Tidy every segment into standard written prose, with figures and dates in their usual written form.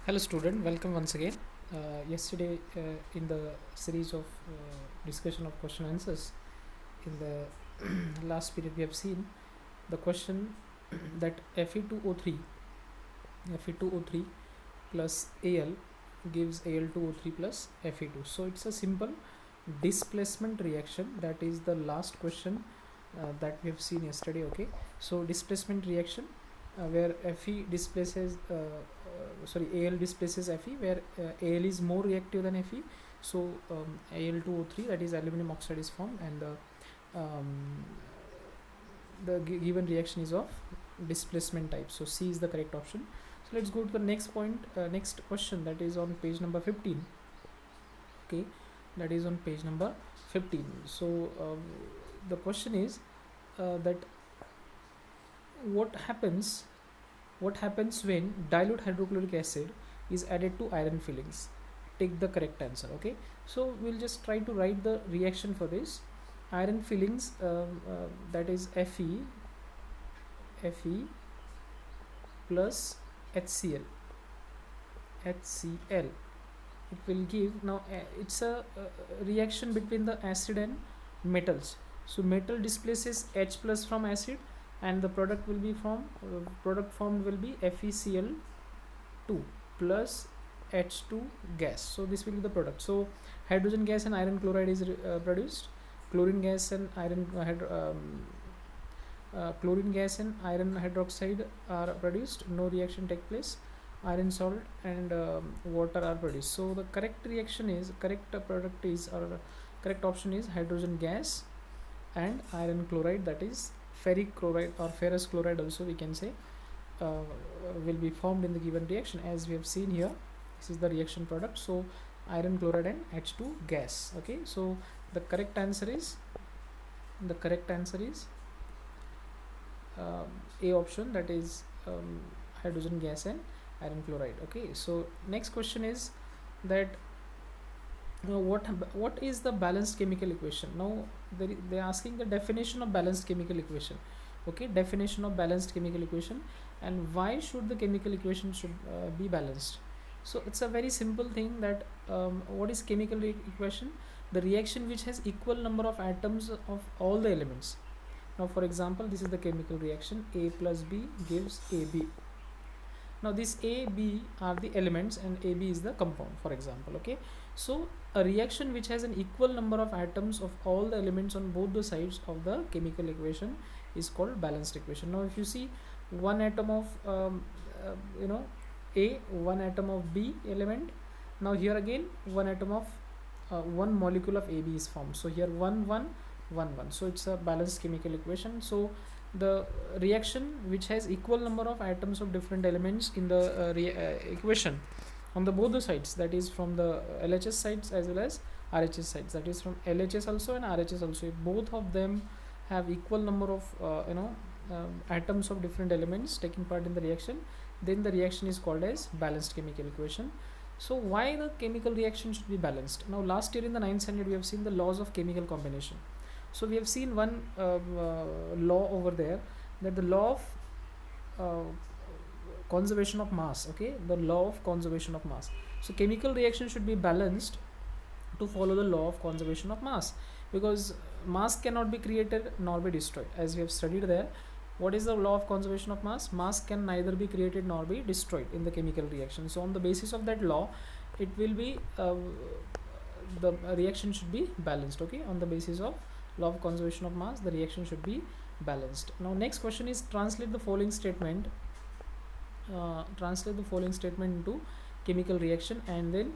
Hello student, welcome once again. Yesterday in the series of discussion of question answers in the last period we have seen the question that Fe2O3 plus Al gives Al2O3 plus Fe2. So it's a simple displacement reaction. That is the last question that we have seen yesterday. Okay, so displacement reaction where Fe displaces Al displaces Fe, where Al is more reactive than Fe. So Al2O3, that is aluminum oxide, is formed, and the given reaction is of displacement type. So C is the correct option. So let's go to the next point, next question, that is on page number 15. Okay, that is on page number 15. So the question is that what happens when dilute hydrochloric acid is added to iron fillings? Take the correct answer. Okay, so we'll just try to write the reaction for this. Iron fillings, that is Fe plus HCl. It will give, now it's a reaction between the acid and metals. So metal displaces H plus from acid, and the product will be product formed will be FeCl2 plus H2 gas. So this will be the product. So hydrogen gas and iron chloride is produced. Chlorine gas and chlorine gas and iron hydroxide are produced. No reaction take place. Iron salt and water are produced. So the correct reaction is, correct product is, or correct option is hydrogen gas and iron chloride, that is ferric chloride or ferrous chloride also we can say, will be formed in the given reaction. As we have seen here, this is the reaction product. So iron chloride and H2 gas. Okay, so the correct answer is A option, that is hydrogen gas and iron chloride. Okay, so next question is that what is the balanced chemical equation? Now they are asking the definition of balanced chemical equation. Okay, definition of balanced chemical equation, and why should the chemical equation should be balanced. So it's a very simple thing that what is chemical equation? The reaction which has equal number of atoms of all the elements. Now for example, this is the chemical reaction, A plus B gives AB. Now this A, B are the elements and AB is the compound, for example. Okay, so a reaction which has an equal number of atoms of all the elements on both the sides of the chemical equation is called balanced equation. Now if you see one atom of A, one atom of B element, now here again one atom of one molecule of AB is formed. So here 1 1 1 1. So it's a balanced chemical equation. So the reaction which has equal number of atoms of different elements in the equation on the both the sides, that is from the LHS sides as well as RHS sides, that is from LHS also and RHS also, if both of them have equal number of atoms of different elements taking part in the reaction, then the reaction is called as balanced chemical equation. So why the chemical reaction should be balanced? Now last year in the 9th standard we have seen the laws of chemical combination. So we have seen one law over there, that the law of conservation of mass. Okay, the law of conservation of mass. So chemical reaction should be balanced to follow the law of conservation of mass, because mass cannot be created nor be destroyed. As we have studied there, what is the law of conservation of mass? Mass can neither be created nor be destroyed in the chemical reaction. So on the basis of that law, it will be the reaction should be balanced. Okay, on the basis of law of conservation of mass, the reaction should be balanced. Now next question is, translate the following statement into chemical reaction and then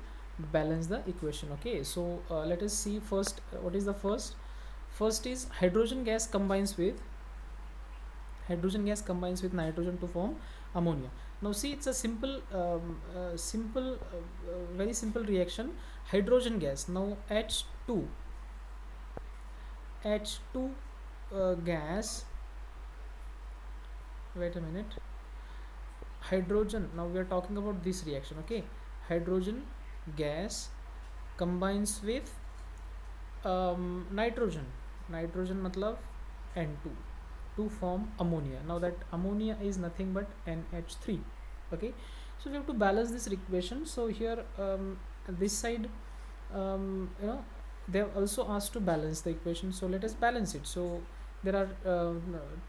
balance the equation. Okay, so let us see first what is the first is hydrogen gas combines with nitrogen to form ammonia. Now see, it's a simple very simple reaction. Hydrogen gas, now H2 gas, wait a minute, hydrogen, now we are talking about this reaction. Okay, hydrogen gas combines with nitrogen matlab N2 to form ammonia. Now that ammonia is nothing but NH3. Okay, So we have to balance this equation. So here this side, they have also asked to balance the equation, so let us balance it. So there are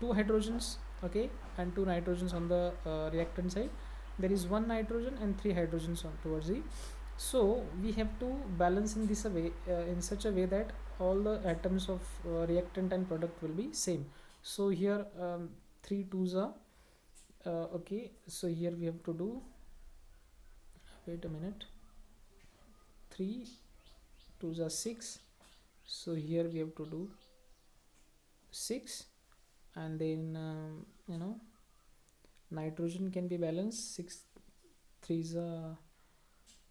two hydrogens, okay, and two nitrogens on the reactant side. There is one nitrogen and three hydrogens on towards the, so we have to balance in this way, in such a way that all the atoms of reactant and product will be same. So here 3 twos are okay, so here we have to do, wait a minute, 3 twos are 6, so here we have to do 6, and then nitrogen can be balanced, 6 threes are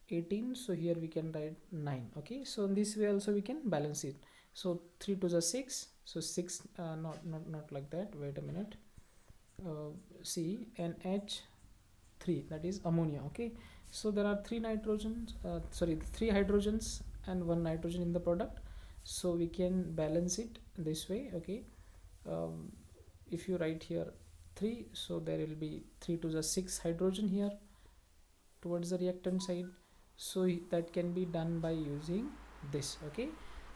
18, so here we can write 9. Okay, so in this way also we can balance it. So 3 twos are 6, so 6 not like that, wait a minute, see, NH3, that is ammonia. Okay, so there are three nitrogens, three hydrogens and one nitrogen in the product, so we can balance it this way. Okay, if you write here 3, so there will be 3 to the 6 hydrogen here towards the reactant side, so that can be done by using this. Okay,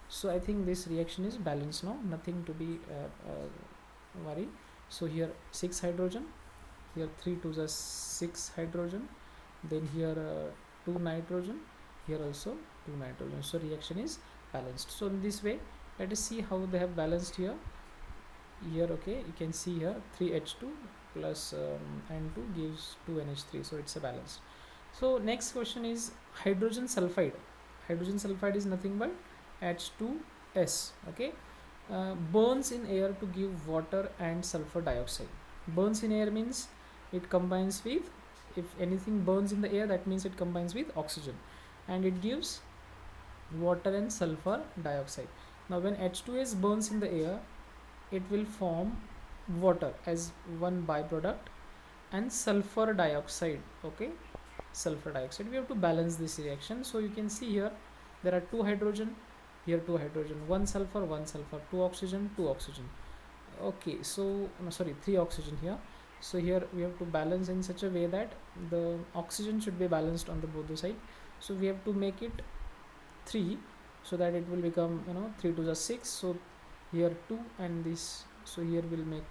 so I think this reaction is balanced now, nothing to be worry. So here 6 hydrogen, here 3 to the 6 hydrogen, then here 2 nitrogen, here also 2 nitrogen, so reaction is balanced. So in this way, let us see how they have balanced here. Okay, you can see here 3H2 plus N2 gives 2NH3, so it's a balance. So next question is hydrogen sulfide. Hydrogen sulfide is nothing but H2S. Okay, burns in air to give water and sulfur dioxide. Burns in air means it combines with, if anything burns in the air, that means it combines with oxygen and it gives water and sulfur dioxide. Now when H2S burns in the air, it will form water as one byproduct and sulfur dioxide. Okay, sulfur dioxide, we have to balance this reaction. So you can see here there are 2 hydrogen, here 2 hydrogen, 1 sulfur, 1 sulfur, 2 oxygen, 2 oxygen. Okay, so no, sorry, 3 oxygen here. So here we have to balance in such a way that the oxygen should be balanced on the both the side. So we have to make it 3, so that it will become 3 to the 6, so here 2 and this, so here will make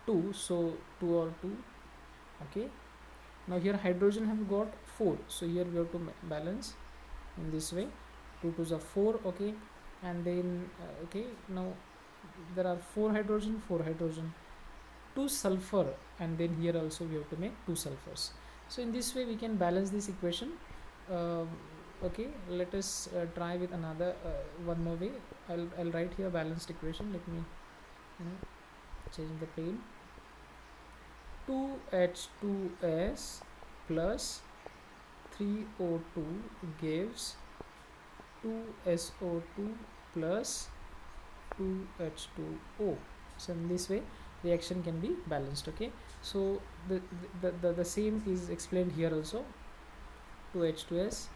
2, so 2 or 2. Okay, now here hydrogen have got 4, so here we have to balance in this way, 2 to the 4. Okay, and then okay, now there are 4 hydrogen, 2 sulfur, and then here also we have to make 2 sulfurs. So in this way we can balance this equation. Okay, let us try with another one more way. I'll write here balanced equation. Let me change the pen. 2H2S plus 3O2 gives 2SO2 plus 2H2O. So in this way reaction can be balanced. Okay, so the same is explained here also. 2H2S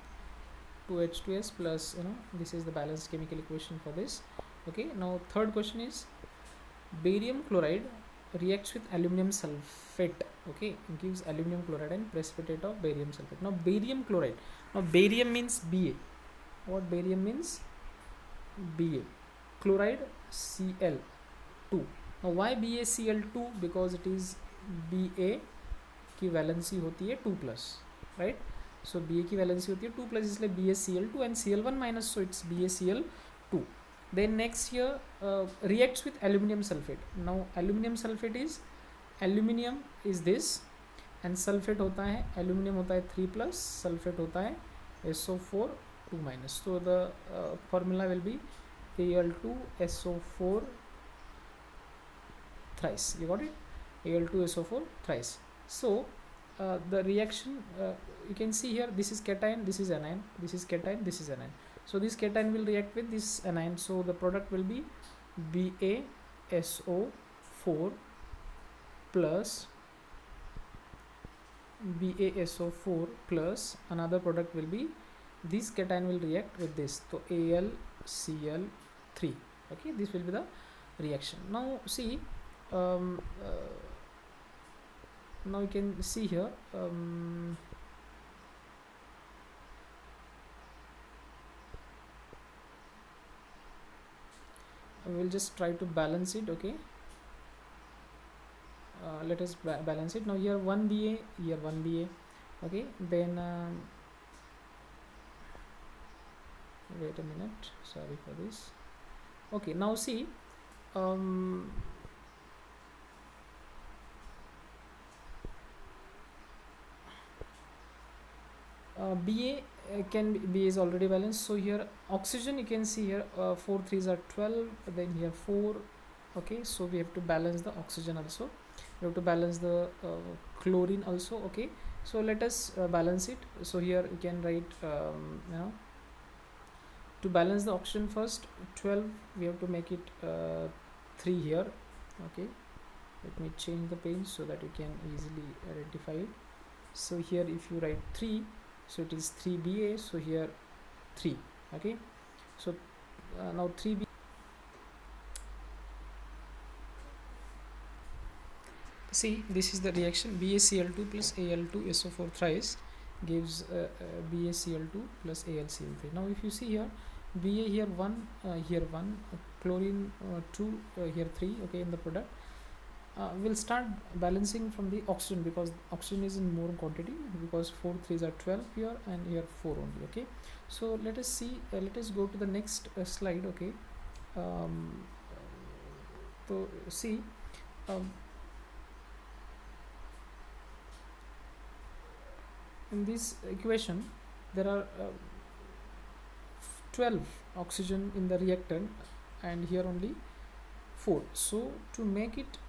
plus this is the balanced chemical equation for this. Okay, now third question is barium chloride reacts with aluminum sulfate. Okay, gives aluminum chloride and precipitate of barium sulfate. Now barium chloride, now barium means Ba. What barium means? Ba. Chloride Cl2. now why BaCl2? because it is Ba की valency होती है 2 plus, right. सो Ba की valency होती है 2 plus, इसलिए BaCl2 and Cl1 minus, so it's BaCl2. Then next here reacts with aluminum sulfate. Now aluminum sulfate is, aluminum is this and sulfate होता है, aluminum होता है 3 plus, sulfate होता है SO4 2 minus. So the formula will be Al2SO4 thrice. You got it? Al2SO4 thrice. So the reaction you can see here, this is cation, this is anion, this is cation, this is anion. So this cation will react with this anion, so the product will be BaSO4 plus another product will be, this cation will react with this, so AlCl3. Okay, this will be the reaction. Now see now you can see here, we'll just try to balance it. Okay, let us balance it. Now here 1 ba, here 1 ba. Okay, then wait a minute, sorry for this. Okay, now see, um, ba can be is already balanced. So here oxygen, you can see here, 4 3s are 12, then here 4. Okay, so we have to balance the oxygen also, we have to balance the chlorine also. Okay, so let us balance it. So here you can write, to balance the oxygen first, 12, we have to make it 3 here. Okay, let me change the page so that you can easily identify it. So here if you write 3, so it is 3ba, so here 3. Okay, so now 3b. See, this is the reaction. BaCl2 plus Al2SO4 thrice gives BaCl2 plus AlCl3. Now if you see here, Ba here 1, here 1, chlorine 2, here 3. Okay, in the product, we'll start balancing from the oxygen, because oxygen is in more quantity, because 4 3s are 12 here, and here 4 only. Okay, so let us see, let us go to the next slide. Okay, so see, in this equation there are 12 oxygen in the reactant, and here only 4. So to make it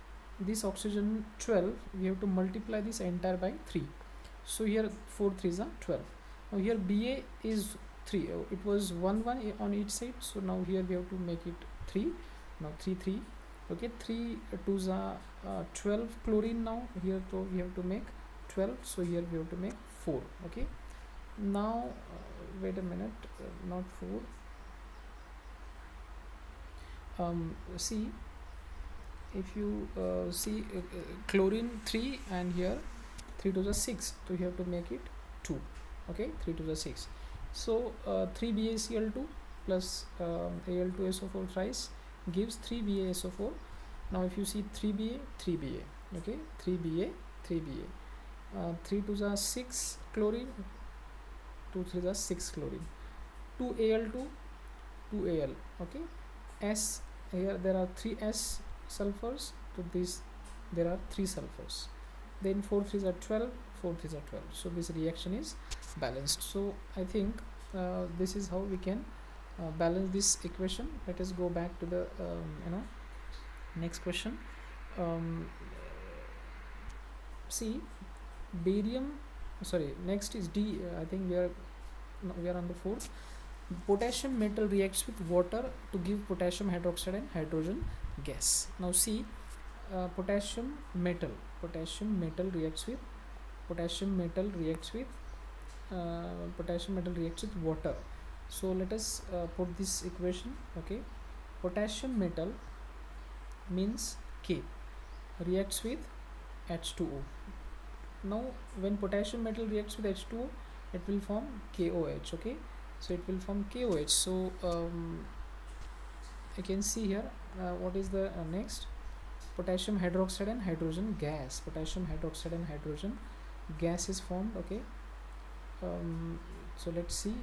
this oxygen 12, we have to multiply this entire by 3. So here 4 3s are 12. Now here Ba is 3, it was 1 1 on each side, so now here we have to make it 3. Now 3 3. Okay, 3 2s are 12 chlorine. Now here so we have to make 12, so here we have to make 4. Okay, now wait a minute, not 4. See, if you see, chlorine 3, and here 3 to the 6, so you have to make it 2. Okay, 3 to the 6. So 3 BaCl2 plus Al2SO4 thrice gives 3 BaSO4. Now if you see 3Ba 3Ba, okay, 3Ba 3Ba, 3 to the 6 chlorine, 2 3 the 6 chlorine, 2 Al2 2 Al. Okay, S, here there are 3 S sulfurs, to this there are 3 sulfurs, then 4 3s are 12, 4 3s are 12. So this reaction is balanced. So I think this is how we can balance this equation. Let us go back to the next question. See, barium, sorry, next is D. I think we are on the 4th. Potassium metal reacts with water to give potassium hydroxide and hydrogen gas. Now see, potassium metal reacts with water. So let us put this equation. Okay, potassium metal means K, reacts with H2O. Now when potassium metal reacts with H2O, it will form KOH. Okay, so it will form KOH. So I can see here, what is the next, potassium hydroxide and hydrogen gas. Potassium hydroxide and hydrogen gas is formed. Okay, so let's see,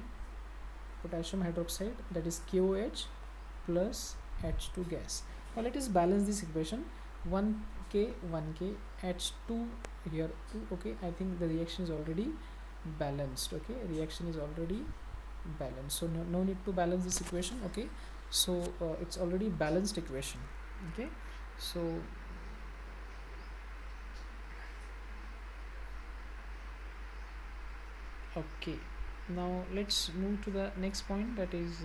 potassium hydroxide, that is KOH plus H2 gas. Now let us balance this equation. 1K 1K, H2 here 2. Okay, I think the reaction is already balanced. Okay, reaction is already balanced, so no need to balance this equation. Okay, so it's already balanced equation. Okay, so okay, now let's move to the next point, that is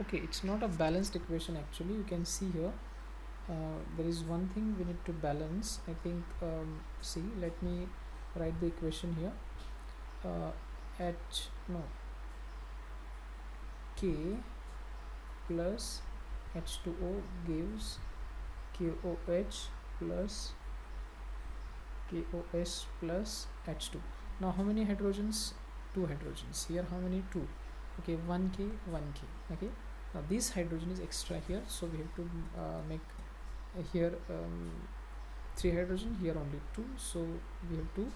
okay, it's not a balanced equation actually. You can see here, there is one thing we need to balance. I think, see, let me write the equation here. K plus H2O gives KOH plus KOS plus H2. Now how many hydrogens? Two hydrogens. Here how many? Two. Okay, 1K, 1K. Okay, now this hydrogen is extra here, so we have to make here 3 hydrogen, here only 2, so we have to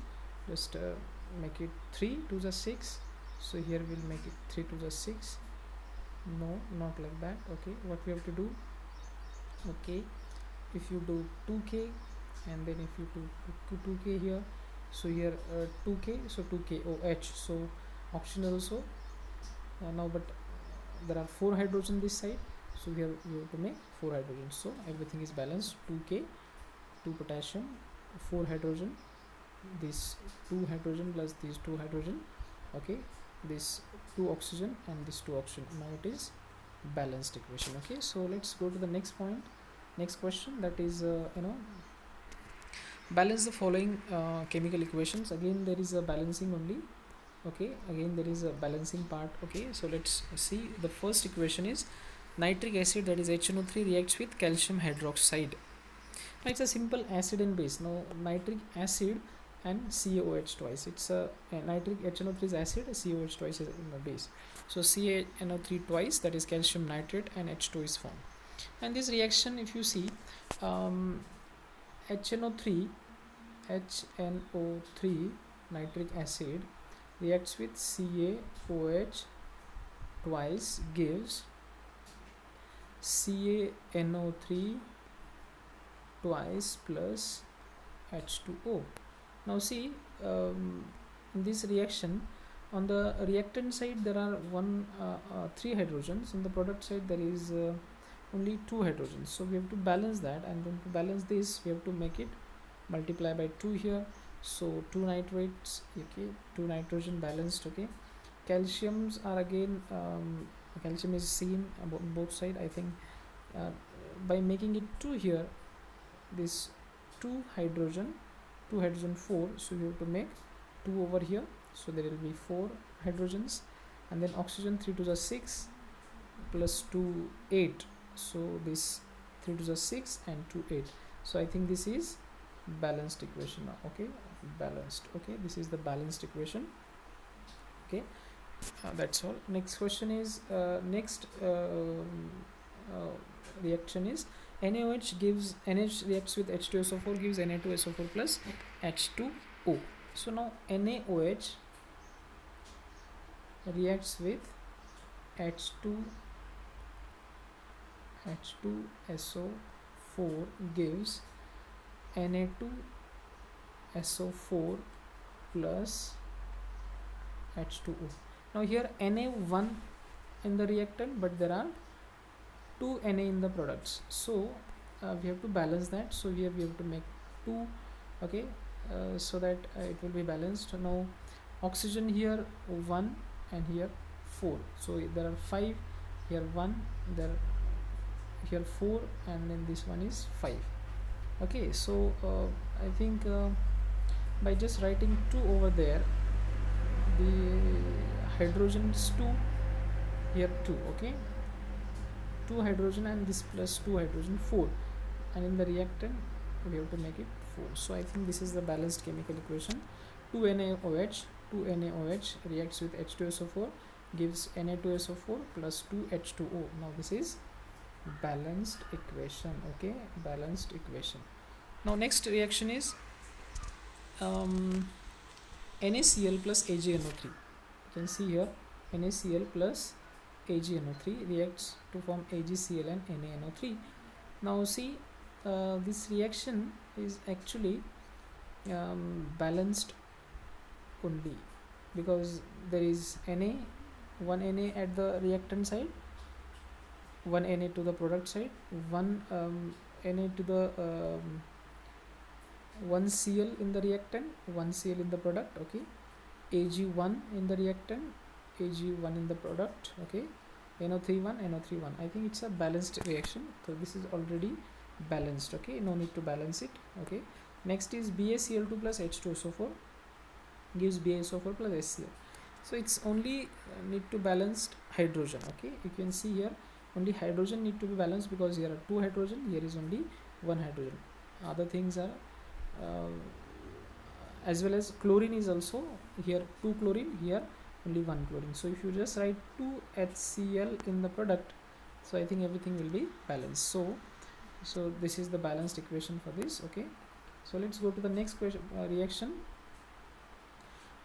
just make it 3 to the 6. So here we'll make it 3 to the 6. No, not like that. Okay, what we have to do? Okay, if you do 2K and then if you do 2K here, so here 2K, so 2KOH, so oxygen also now, but there are 4 hydrogen this side, so we have to make 4 hydrogen, so everything is balanced. 2K, 2 potassium, 4 hydrogen, this 2 hydrogen plus these 2 hydrogen, okay, this 2 oxygen and this 2 oxygen. Now it is balanced equation. Okay, so let's go to the next point, next question, that is balance the following chemical equations. Again there is a balancing only. Okay, again there is a balancing part. Okay, so let's see. The first equation is nitric acid, that is HNO3, reacts with calcium hydroxide. Now it's a simple acid and base. Now nitric acid and CaOH twice, it's a nitric HNO3 is acid, CaOH twice is in the base, so CaNO3 twice, that is calcium nitrate, and H2 is formed. And this reaction, if you see, HNO3 nitric acid reacts with CaOH twice, gives CaNO3 twice plus H2O. Now see, in this reaction, on the reactant side there are 3 hydrogens, in the product side there is only 2 hydrogens, so we have to balance that, and then to balance this we have to make it multiply by 2 here, so 2 nitrates, okay, 2 nitrogen balanced. Okay, calciums are again calcium is same on both side. I think by making it 2 here, this 2 hydrogen 4, so you have to make 2 over here, so there will be 4 hydrogens, and then oxygen 3 to the 6 plus 2 8, so this 3 to the 6 and 2 8, so I think this is balanced equation now. Okay, balanced. Okay, this is the balanced equation. Okay, that's all. Next question is next reaction is NaOH gives NH reacts with H2SO4, gives Na2SO4 plus H2O. So now NaOH reacts with H2SO4, gives Na2SO4 plus H2O. Now here Na1 in the reactant, but there are 2 Na in the products, so we have to balance that, so here we have to make 2. Okay, so that it will be balanced. Now oxygen here 1 and here 4, so there are 5, here 1, there here 4, and then this one is 5. Okay, so I think by just writing 2 over there, the hydrogens 2, here 2. Okay, 2 hydrogen and this plus 2 hydrogen 4, and in the reactant we have to make it 4. So I think this is the balanced chemical equation. 2 NaOH reacts with H2SO4, gives Na2SO4 plus 2 H2O. Now this is balanced equation. Okay, balanced equation. Now next reaction is NaCl plus AgNO3. You can see here NaCl plus AgNO3 reacts to form AgCl and NaNO3. Now see, this reaction is actually balanced only, because there is Na, 1 Na at the reactant side, 1 Na to the product side, 1 Na to the 1 Cl in the reactant, 1 Cl in the product. Okay, Ag1 in the reactant, Ag1 in the product. Okay, NO3 1, NO3 1. I think it's a balanced reaction, so this is already balanced. Okay, no need to balance it. Okay, next is BaCl2 plus H2SO4, gives BaSO4 plus HCl. So it's only need to balance hydrogen. Okay, you can see here only hydrogen need to be balanced, because here are 2 hydrogen, here is only 1 hydrogen. other things are uh, as well as chlorine is also here, 2 chlorine, here only 1 chlorine. So if you just write 2 HCl in the product, so I think everything will be balanced. So this is the balanced equation for this. Okay, so let's go to the next question, reaction.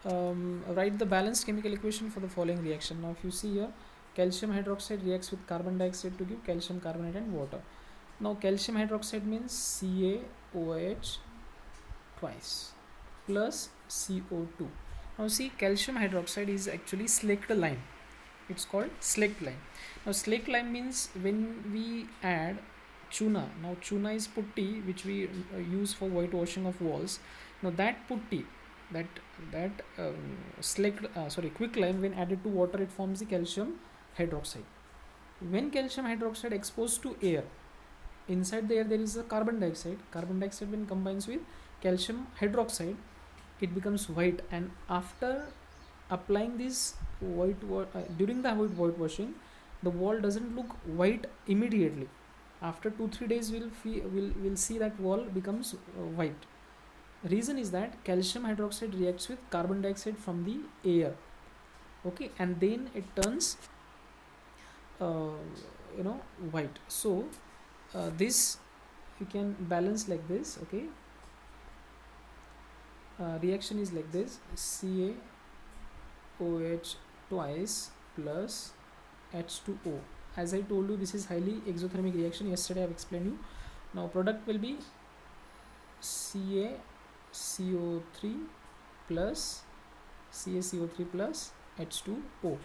Write the balanced chemical equation for the following reaction. Now if you see here, calcium hydroxide reacts with carbon dioxide to give calcium carbonate and water. Now calcium hydroxide means CaOH twice plus CO2. Now see, calcium hydroxide is actually slaked lime. It's called slaked lime. Now slaked lime means when we add chuna. Now chuna is putty which we use for whitewashing of walls. Now that putty, that slaked quick lime, when added to water, it forms the calcium hydroxide. When calcium hydroxide exposed to air, inside the air there is a carbon dioxide. Carbon dioxide when combines with calcium hydroxide, it becomes white, and after applying this during the whitewashing, the wall doesn't look white immediately. After 2-3 days we'll see that wall becomes white. Reason is that calcium hydroxide reacts with carbon dioxide from the air, okay, and then it turns white. So this you can balance like this. Okay, reaction is like this: CaOH twice plus H2O. As I told you, this is highly exothermic reaction. Yesterday I have explained you. Now product will be CaCO3 plus H2O.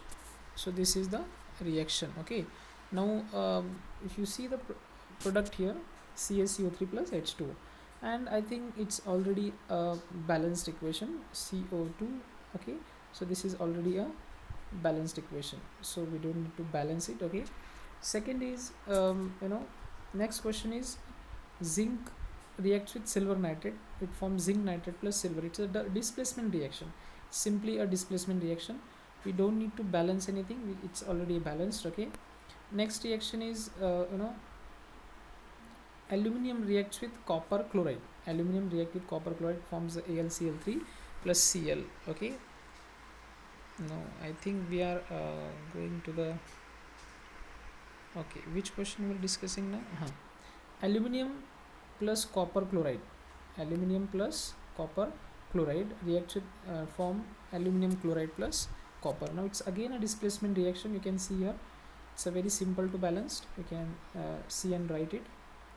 So this is the reaction. Okay, now if you see the product here, CaCO3 plus H2O, and I think it's already a balanced equation, CO2. Okay, so this is already a balanced equation, so we don't need to balance it. Okay, second is next question is zinc reacts with silver nitrate, it forms zinc nitrate plus silver. It's a displacement reaction, simply a displacement reaction. We don't need to balance anything, it's already balanced. Okay, next reaction is aluminium reacts with copper chloride. Aluminium react with copper chloride, forms AlCl3 plus Cl. Okay, now I think we are going to the which question we're discussing now? Aluminium plus copper chloride. Aluminium plus copper chloride reacts with form aluminium chloride plus copper. Now it's again a displacement reaction. You can see here it's a very simple to balanced. You can see and write it.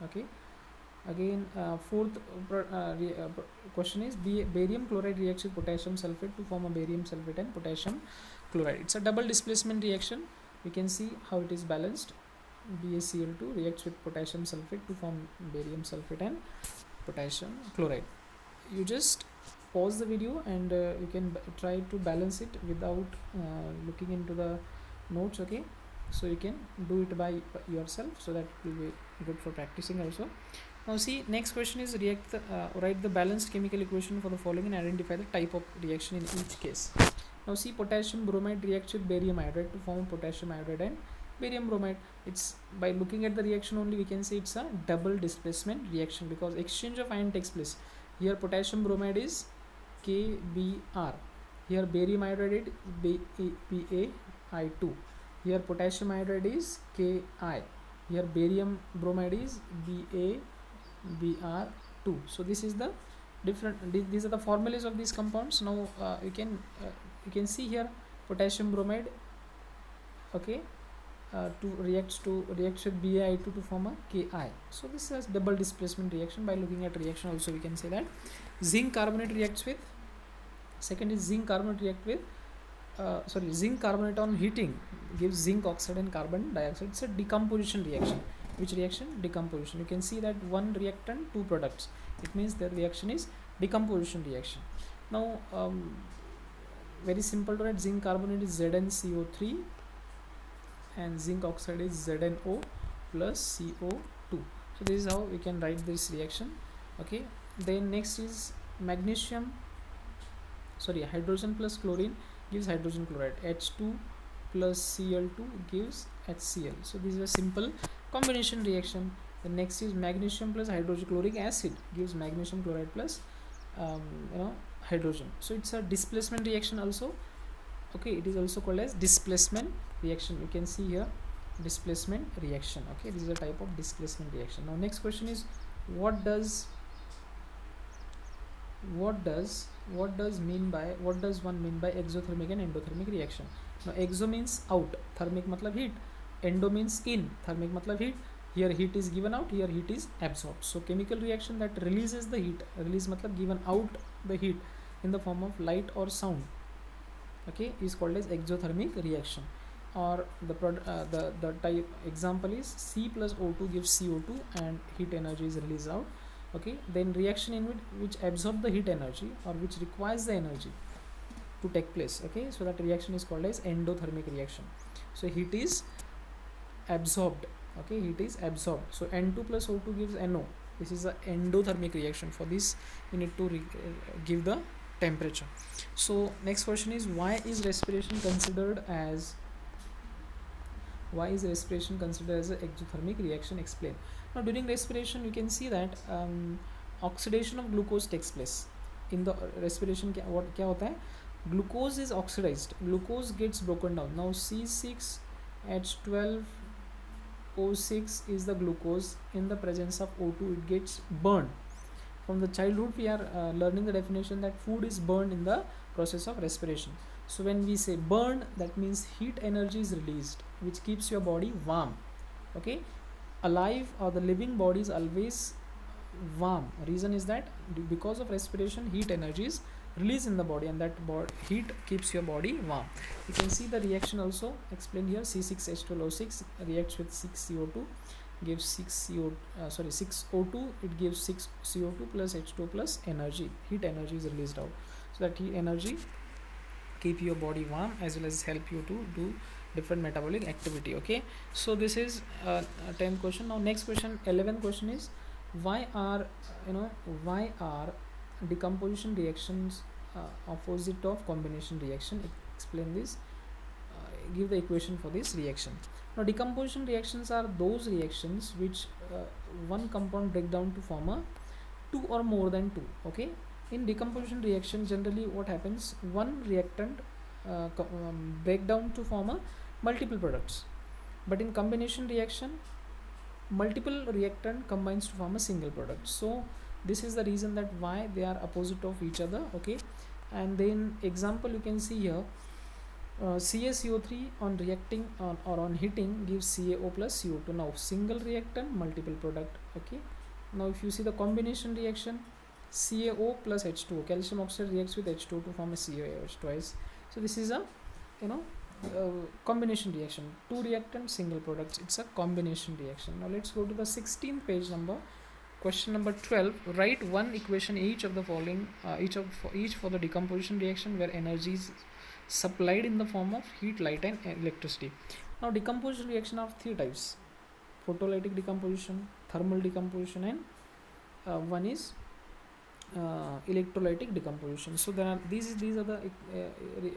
Okay, again fourth question is barium chloride reacts with potassium sulfate to form a barium sulfate and potassium chloride. It's a double displacement reaction. We can see how it is balanced. BaCl2 reacts with potassium sulfate to form barium sulfate and potassium chloride. You just pause the video and you can try to balance it without looking into the notes. Okay, so you can do it by yourself, so that will be good for practicing also. Now see, next question is write the balanced chemical equation for the following and identify the type of reaction in each case. Now see, potassium bromide reacts with barium iodide to form potassium iodide and barium bromide. It's by looking at the reaction only we can say it's a double displacement reaction, because exchange of ion takes place. Here potassium bromide is KBr, here barium iodide is BaI2, here potassium iodide is Ki, here barium bromide is BaBr2. so this is the these are the formulas of these compounds. Now you can see here potassium bromide, okay, reacts with BaI2 to form a Ki. So this is double displacement reaction. By looking at reaction also we can say that. Zinc carbonate reacts with, second is zinc carbonate react with zinc carbonate on heating gives zinc oxide and carbon dioxide. It's a decomposition reaction. Which reaction? Decomposition. You can see that one reactant, two products. It means the reaction is decomposition reaction. Now very simple to write. Zinc carbonate is ZnCO3 and zinc oxide is ZnO plus CO2. So this is how we can write this reaction. Okay, then next is hydrogen plus chlorine gives hydrogen chloride. H2 plus Cl2 gives HCl. So this is a simple combination reaction. The next is magnesium plus hydrochloric acid gives magnesium chloride plus um, hydrogen. So it's a displacement reaction also. Okay, it is also called as displacement reaction. You can see here displacement reaction. Okay, this is a type of displacement reaction. Now next question is, what does what does one mean by exothermic and endothermic reaction? Now exo means out, thermic matlab heat, endo means in, thermic matlab heat. Here heat is given out, here heat is absorbed. So chemical reaction that releases the heat, release matlab given out the heat in the form of light or sound, okay, is called as exothermic reaction. Or the type example is C plus O2 gives CO2 and heat energy is released out. Okay, then reaction in which absorb the heat energy or which requires the energy to take place. Okay, so that reaction is called as endothermic reaction. So heat is absorbed. Okay, heat is absorbed. So N2 plus O2 gives NO. This is a endothermic reaction. For this you need to give the temperature. So next question is, why is respiration considered as an exothermic reaction? Explain. Now during respiration you can see that oxidation of glucose takes place in the respiration. क्या होता है, glucose is oxidized, glucose gets broken down. Now C6H12O6 is the glucose. In the presence of O2 it gets burned. From the childhood we are learning the definition that food is burned in the process of respiration. So when we say burn, that means heat energy is released which keeps your body warm. Okay, alive or the living body is always warm. Reason is that because of respiration heat energy is released in the body and that heat keeps your body warm. You can see the reaction also explained here. C6H12O6 reacts with 6CO2 gives 6O2, it gives 6CO2 plus H2 plus energy. Heat energy is released out. So that heat energy keep your body warm as well as help you to do different metabolic activity. Okay, so this is 10th question. Now next question, 11th question is, why are decomposition reactions opposite of combination reaction? Explain this. Give the equation for this reaction. Now decomposition reactions are those reactions which one compound break down to form a two or more than two. Okay, in decomposition reaction generally what happens, one reactant break down to form a multiple products, but in combination reaction multiple reactant combines to form a single product. So this is the reason that why they are opposite of each other. Okay, and then example you can see here, CaCO3 on reacting or on heating gives CaO plus CO2. Now single reactant, multiple product. Okay, now if you see the combination reaction, CaO plus H2O, calcium oxide reacts with H2O to form a CaOH twice. So this is a combination reaction, two reactants, single products. It's a combination reaction. Now let's go to the 16th page number. Question number 12. Write one equation each of the following, each for the decomposition reaction where energy is supplied in the form of heat, light and electricity. Now decomposition reaction are three types: photolytic decomposition, thermal decomposition, and one is electrolytic decomposition. So there are these are the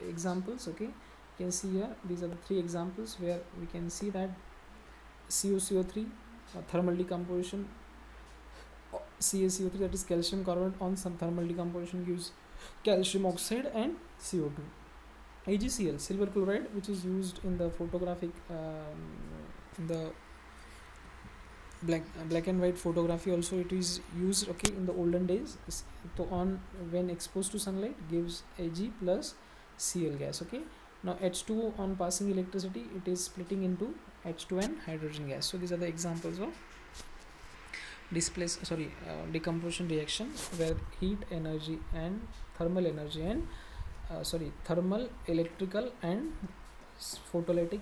examples. Okay, you can see here these are the three examples where we can see that CuCO3 thermal decomposition, CaCO3 that is calcium carbonate on some thermal decomposition gives calcium oxide and CO2. AgCl silver chloride, which is used in the photographic in the black and white photography also it is used. Okay, in the olden days. So on when exposed to sunlight gives Ag plus Cl gas. Okay, now H2O on passing electricity it is splitting into H2 and hydrogen gas. So these are the examples of decomposition reaction where heat energy and thermal energy and thermal, electrical and photolytic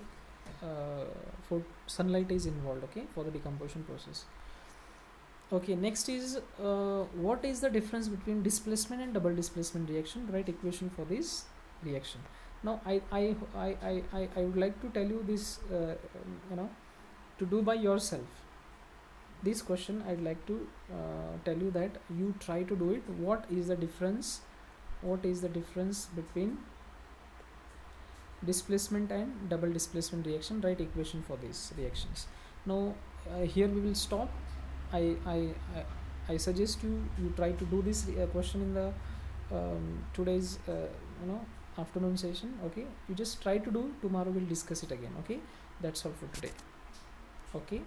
sunlight is involved. Okay, for the decomposition process. Okay, next is what is the difference between displacement and double displacement reaction? Write equation for this reaction. Now I would like to tell you this to do by yourself. This question I'd like to tell you that you try to do it. What is the difference between displacement and double displacement reaction? Write equation for these reactions. Now here we will stop I suggest you try to do this question in the today's afternoon session. Okay, you just try to do. Tomorrow we'll discuss it again. Okay, that's all for today. Okay.